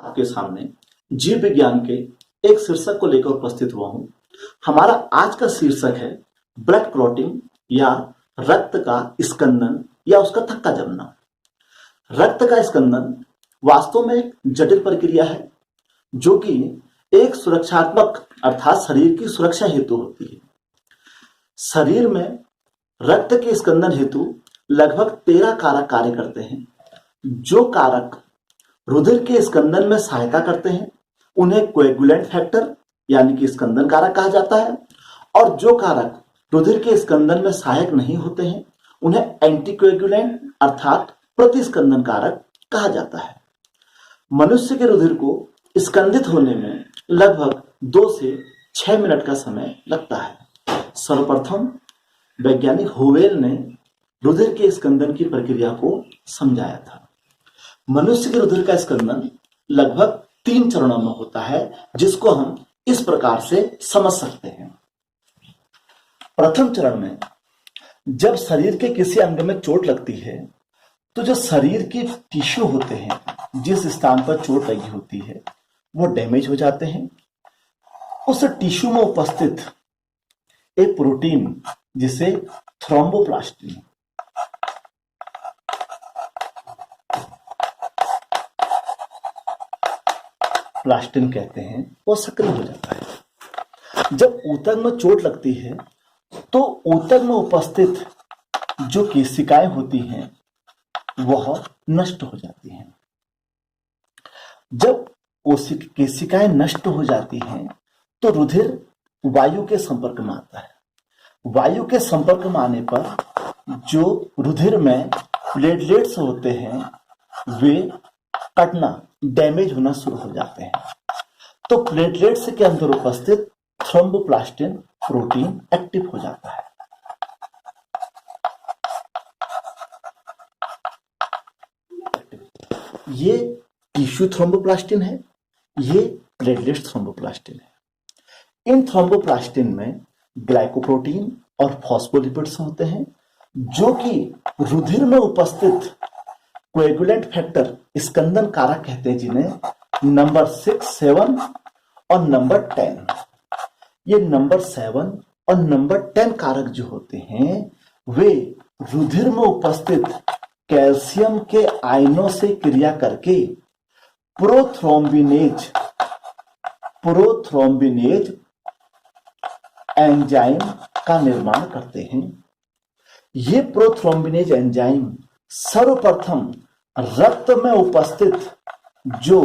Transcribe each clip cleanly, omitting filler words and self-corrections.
आपके सामने जीव विज्ञान के एक शीर्षक को लेकर उपस्थित हुआ हूं। हमारा आज का शीर्षक है ब्लड क्लॉटिंग या रक्त का स्कंदन या उसका थक्का जमना। रक्त का स्कंदन वास्तव में एक जटिल प्रक्रिया है जो कि एक सुरक्षात्मक अर्थात शरीर की सुरक्षा हेतु होती है। शरीर में रक्त के स्कंदन हेतु लगभग 13 कारक कार्य करते हैं। जो कारक रुधिर के स्कंदन में सहायता करते हैं उन्हें कोएगुलेंट फैक्टर यानी कि स्कंदन कारक कहा जाता है, और जो कारक रुधिर के स्कंदन में सहायक नहीं होते हैं उन्हें एंटीकोएगुलेंट अर्थात प्रतिस्कंदन कारक कहा जाता है। मनुष्य के रुधिर को स्कंदित होने में लगभग 2 से 6 मिनट का समय लगता है। सर्वप्रथम वैज्ञानिक होवेल ने रुधिर के स्कंदन की प्रक्रिया को समझाया था। मनुष्य के रुधिर का स्कंदन लगभग 3 चरणों में होता है, जिसको हम इस प्रकार से समझ सकते हैं। प्रथम चरण में जब शरीर के किसी अंग में चोट लगती है तो जो शरीर के टिश्यू होते हैं, जिस स्थान पर चोट लगी होती है वो डैमेज हो जाते हैं। उस टिश्यू में उपस्थित एक प्रोटीन जिसे थ्रोम्बोप्लास्टिन कहते हैं, वो सक्रिय हो जाता है। जब ऊतक में चोट लगती है तो ऊतक में उपस्थित जो केशिकाएं होती हैं वह नष्ट हो जाती हैं। जब केशिकाएं नष्ट हो जाती हैं तो रुधिर वायु के संपर्क में आता है। वायु के संपर्क में आने पर जो रुधिर में प्लेटलेट्स होते हैं वे कटना, डैमेज होना शुरू हो जाते हैं। तो प्लेटलेट्स के अंदर उपस्थित थ्रोम्बोप्लास्टिन प्रोटीन एक्टिव हो जाता है। ये टिश्यू थ्रोम्बोप्लास्टिन है, ये प्लेटलेट थ्रोम्बोप्लास्टिन है। इन थ्रोम्बोप्लास्टिन में ग्लाइकोप्रोटीन और फॉस्फोलिपिड्स होते हैं जो कि रुधिर में उपस्थित कोएगुलेंट फैक्टर स्कंदन कारक कहते हैं, जिन्हें नंबर 6, 7 और नंबर 10। ये नंबर 7 और नंबर 10 कारक जो होते हैं वे रुधिर में उपस्थित कैल्शियम के आयनों से क्रिया करके प्रोथ्रोम्बिनेज एंजाइम का निर्माण करते हैं। ये प्रोथ्रोम्बिनेज एंजाइम सर्वप्रथम रक्त में उपस्थित जो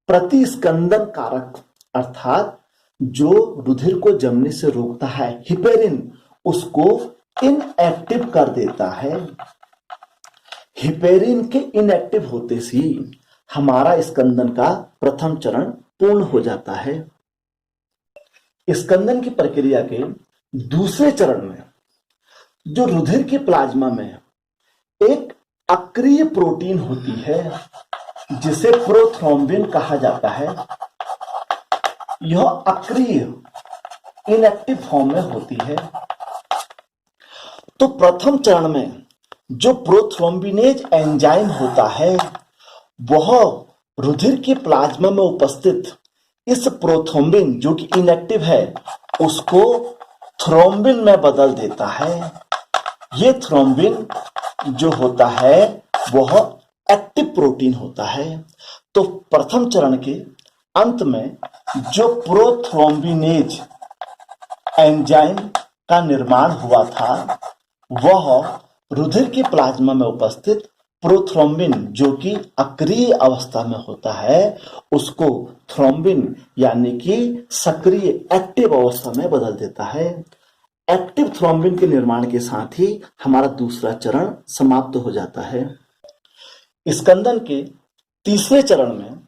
प्रतिस्कंदन कारक अर्थात जो रुधिर को जमने से रोकता है हिपेरिन, उसको इनएक्टिव कर देता है। हिपेरिन के इनएक्टिव होते से हमारा स्कंदन का प्रथम चरण पूर्ण हो जाता है। स्कंदन की प्रक्रिया के दूसरे चरण में जो रुधिर के प्लाज्मा में एक अक्रिय प्रोटीन होती है जिसे प्रोथ्रोम्बिन कहा जाता है, यह अक्रिय इनएक्टिव फॉर्म में होती है। तो प्रथम चरण में जो प्रोथ्रोम्बिनेज एंजाइम होता है वह रुधिर के प्लाज्मा में उपस्थित इस प्रोथ्रोम्बिन जो कि इनएक्टिव है उसको थ्रोम्बिन में बदल देता है। ये थ्रोम्बिन जो होता है वह एक्टिव प्रोटीन होता है। तो प्रथम चरण के अंत में जो प्रोथ्रोम्बिनेज एंजाइम का निर्माण हुआ था वह रुधिर के प्लाज्मा में उपस्थित प्रोथ्रोम्बिन जो कि अक्रिय अवस्था में होता है उसको थ्रोम्बिन यानी कि सक्रिय एक्टिव अवस्था में बदल देता है। एक्टिव थ्रोम्बिन के निर्माण के साथ ही हमारा दूसरा चरण समाप्त हो जाता है। स्कंदन के तीसरे चरण में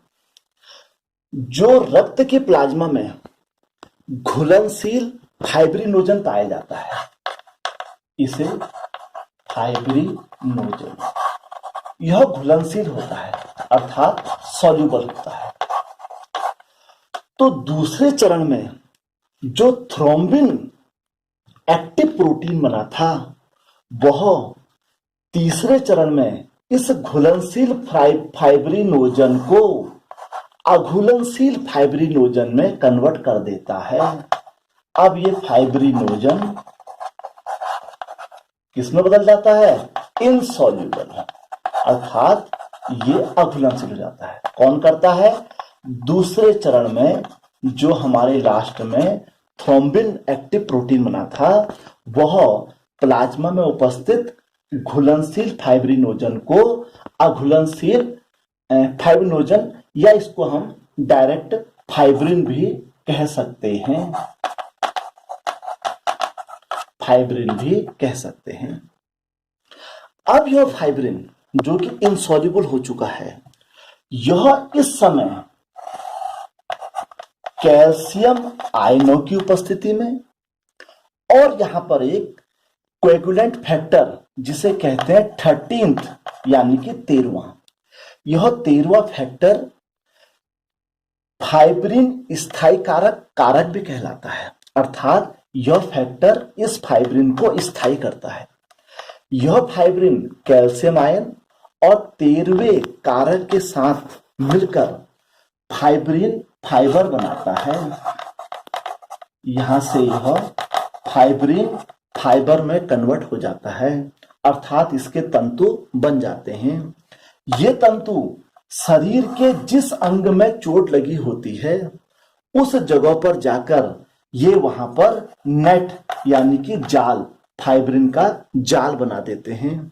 जो रक्त के प्लाज्मा में घुलनशील फाइब्रिनोजन पाया जाता है, इसे फाइब्रिनोजन, यह घुलनशील होता है अर्थात सॉल्युबल होता है। तो दूसरे चरण में जो थ्रोम्बिन एक्टिव प्रोटीन बना था वह तीसरे चरण में इस घुलनशील फाइब्रिनोजन को अघुलनशील फाइब्रिनोजन में कन्वर्ट कर देता है। अब ये फाइब्रिनोजन किसमें बदल जाता है? इनसॉल्युबल, अर्थात ये अघुलनशील हो जाता है। कौन करता है? दूसरे चरण में जो हमारे लास्ट में थ्रोम्बिन एक्टिव प्रोटीन बना था, वह प्लाज्मा में उपस्थित घुलनशील फाइब्रिनोजन को अघुलनशील फाइब्रिनोजन, या इसको हम डायरेक्ट फाइब्रिन भी कह सकते हैं, फाइब्रिन भी कह सकते हैं। अब यह फाइब्रिन जो कि इनसॉल्युबल हो चुका है, यह इस समय कैल्शियम आयनों की उपस्थिति में और यहां पर एक कोएगुलेंट फैक्टर जिसे कहते हैं 13th यानी कि 13वां, यह 13वां फैक्टर फाइब्रिन स्थायी कारक भी कहलाता है, अर्थात यह फैक्टर इस फाइब्रिन को स्थायी करता है। यह फाइब्रिन कैल्शियम आयन और 13वें कारक के साथ मिलकर फाइब्रिन फाइबर बनाता है। यहां से यह फाइब्रिन फाइबर में कन्वर्ट हो जाता है, अर्थात इसके तंतु बन जाते हैं। ये तंतु शरीर के जिस अंग में चोट लगी होती है उस जगह पर जाकर ये वहां पर नेट यानी कि जाल, फाइब्रिन का जाल बना देते हैं।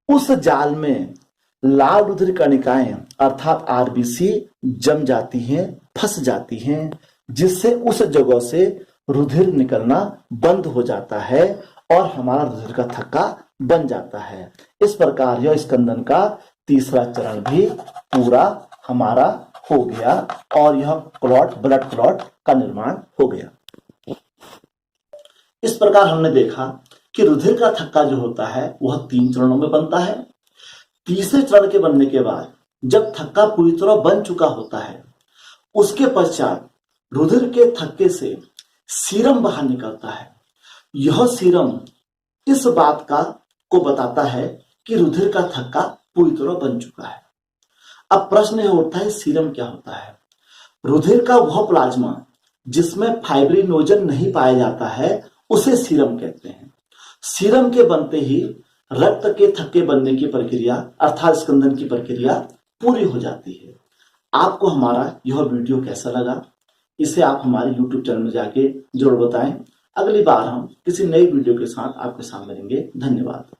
उस जाल में लाल रुधिर कणिकाएं अर्थात आरबीसी जम जाती हैं, फंस जाती हैं, जिससे उस जगह से रुधिर निकलना बंद हो जाता है और हमारा रुधिर का थक्का बन जाता है। इस प्रकार यह स्कंदन का तीसरा चरण भी पूरा हमारा हो गया और यह क्लॉट, ब्लड क्लॉट का निर्माण हो गया। इस प्रकार हमने देखा कि रुधिर का थक्का जो होता है वह 3 चरणों में बनता है। तीसरे चरण के बनने के बाद जब थक्का पूरी तरह बन चुका होता है, उसके पश्चात रुधिर के थक्के से सीरम बाहर निकलता है। यह सीरम इस बात को बताता है कि रुधिर का थक्का पूरी तरह बन चुका है। अब प्रश्न यह उठता है, सीरम क्या होता है? रुधिर का वह प्लाज्मा जिसमें फाइब्रिनोजन नहीं पाया जाता है उसे सीरम कहते हैं। सीरम के बनते ही रक्त के थक्के बनने की प्रक्रिया अर्थात स्कंदन की प्रक्रिया पूरी हो जाती है। आपको हमारा यह वीडियो कैसा लगा, इसे आप हमारे YouTube चैनल में जाके जरूर बताएं। अगली बार हम किसी नई वीडियो के साथ आपके सामने मिलेंगे। धन्यवाद।